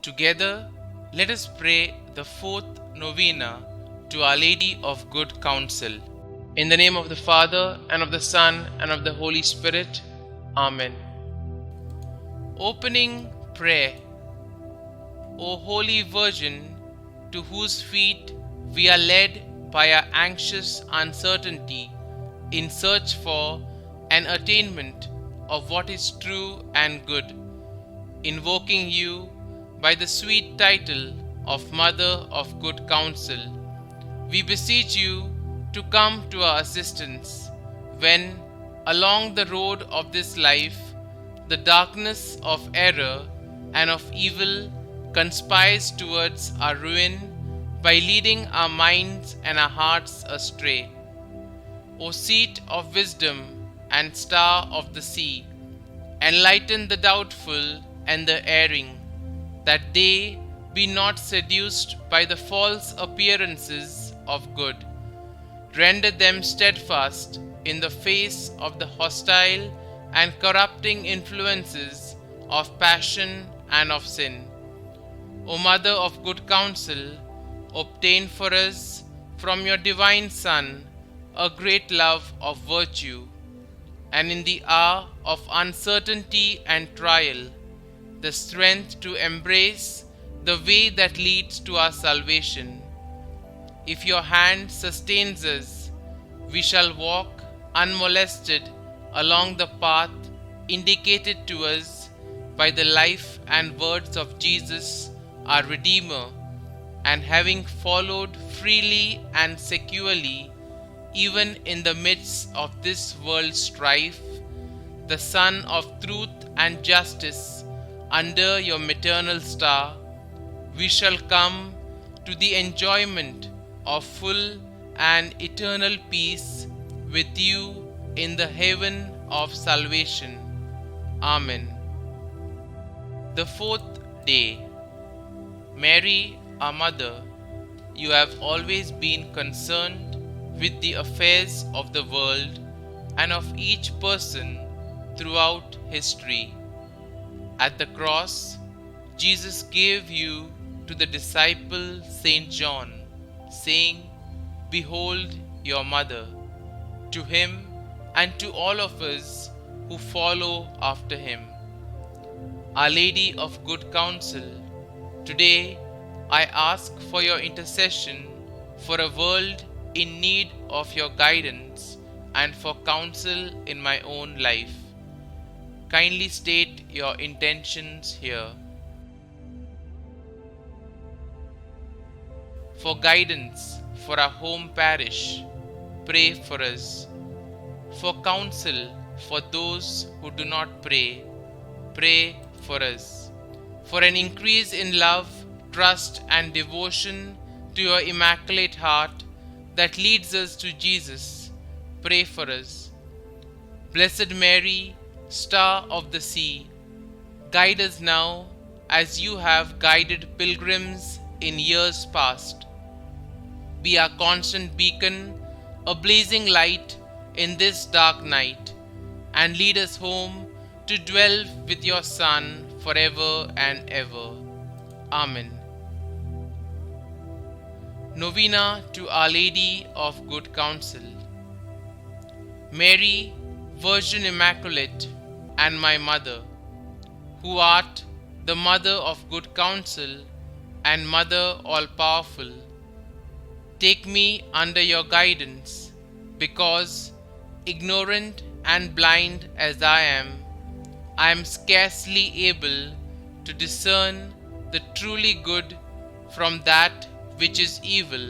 Together, let us pray the fourth Novena to Our Lady of Good Counsel. In the name of the Father, and of the Son, and of the Holy Spirit. Amen. Opening Prayer. O Holy Virgin, to whose feet we are led by our anxious uncertainty in search for an attainment of what is true and good, invoking you by the sweet title of Mother of Good Counsel, we beseech you to come to our assistance when, along the road of this life, the darkness of error and of evil conspires towards our ruin by leading our minds and our hearts astray. O seat of wisdom and star of the sea, enlighten the doubtful and the erring, that they be not seduced by the false appearances of good. Render them steadfast in the face of the hostile and corrupting influences of passion and of sin. O Mother of Good Counsel, obtain for us from your divine Son a great love of virtue, and in the hour of uncertainty and trial, the strength to embrace the way that leads to our salvation. If your hand sustains us, we shall walk unmolested along the path indicated to us by the life and words of Jesus, our Redeemer, and having followed freely and securely, even in the midst of this world's strife, the Sun of truth and justice under your maternal star, we shall come to the enjoyment of full and eternal peace with you in the heaven of salvation. Amen. The fourth day. Mary, our Mother, you have always been concerned with the affairs of the world and of each person throughout history. At the cross, Jesus gave you to the disciple Saint John, saying, "Behold your mother." To him and to all of us who follow after him. Our Lady of Good Counsel, today I ask for your intercession for a world in need of your guidance and for counsel in my own life. Kindly state your intentions here. For guidance for our home parish, pray for us. For counsel for those who do not pray, pray for us. For an increase in love, trust, and devotion to your Immaculate Heart that leads us to Jesus, pray for us. Blessed Mary, Star of the Sea, guide us now as you have guided pilgrims in years past. Be our constant beacon, a blazing light in this dark night, and lead us home to dwell with your Son forever and ever. Amen. Novena to Our Lady of Good Counsel. Mary, Virgin Immaculate, and my Mother, who art the Mother of Good Counsel and Mother all-powerful, take me under your guidance, because, ignorant and blind as I am scarcely able to discern the truly good from that which is evil,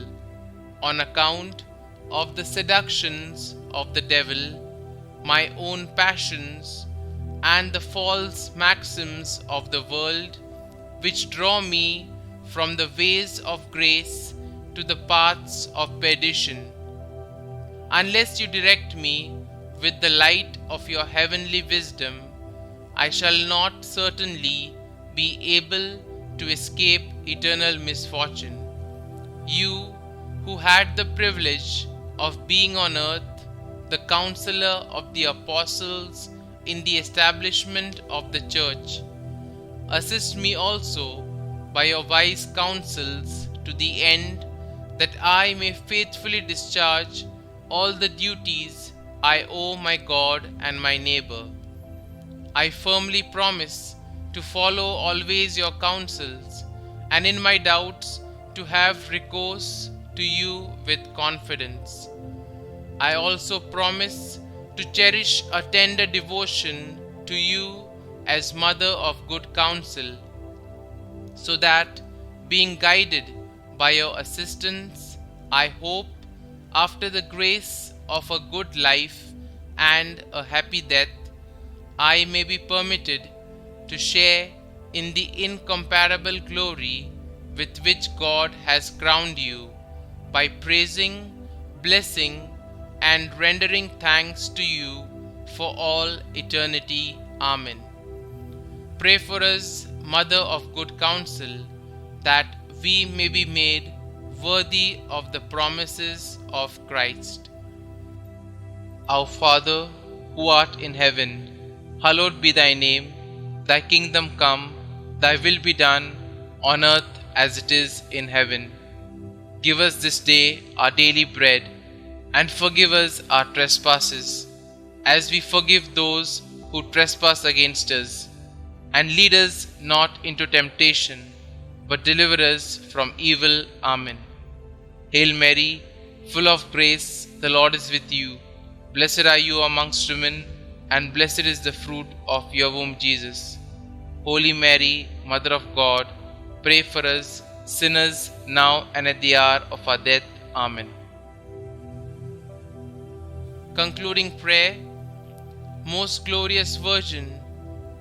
on account of the seductions of the devil, my own passions, and the false maxims of the world, which draw me from the ways of grace to the paths of perdition. Unless you direct me with the light of your heavenly wisdom, I shall not certainly be able to escape eternal misfortune. You, who had the privilege of being on earth the counselor of the apostles in the establishment of the Church, assist me also by your wise counsels to the end that I may faithfully discharge all the duties I owe my God and my neighbor. I firmly promise to follow always your counsels, and in my doubts to have recourse to you with confidence. I also promise to cherish a tender devotion to you as Mother of good counsel, so that, being guided by your assistance, I hope, after the grace of a good life and a happy death, I may be permitted to share in the incomparable glory with which God has crowned you, by praising, blessing, and rendering thanks to you for all eternity. Amen. Pray for us, Mother of good counsel, that we may be made worthy of the promises of Christ. Our Father, who art in heaven, hallowed be thy name. Thy kingdom come, thy will be done, on earth as it is in heaven. Give us this day our daily bread, and forgive us our trespasses, as we forgive those who trespass against us. And lead us not into temptation, but deliver us from evil. Amen. Hail Mary, full of grace, the Lord is with you. Blessed are you amongst women, and blessed is the fruit of your womb, Jesus. Holy Mary, Mother of God, pray for us sinners, now and at the hour of our death. Amen. Concluding prayer. Most glorious Virgin,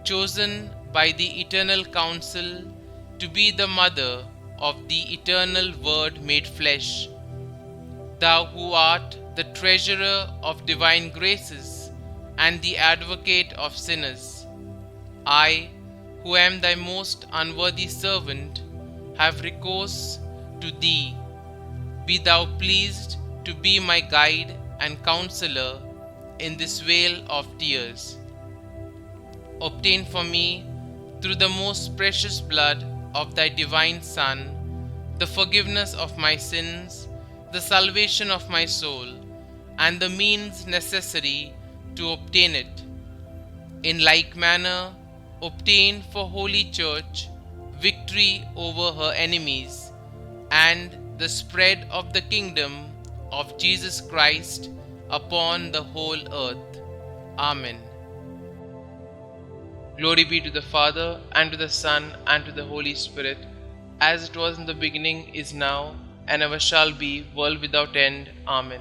chosen by the eternal counsel to be the mother of the eternal Word made flesh, thou who art the treasurer of divine graces and the advocate of sinners, I, who am thy most unworthy servant, have recourse to thee. Be thou pleased to be my guide and counselor in this vale of tears. Obtain for me, through the most precious blood of thy divine Son, the forgiveness of my sins, the salvation of my soul, and the means necessary to obtain it. In like manner, obtain for Holy Church victory over her enemies, and the spread of the kingdom of Jesus Christ upon the whole earth. Amen. Glory be to the Father, and to the Son, and to the Holy Spirit, as it was in the beginning, is now, and ever shall be, world without end. Amen.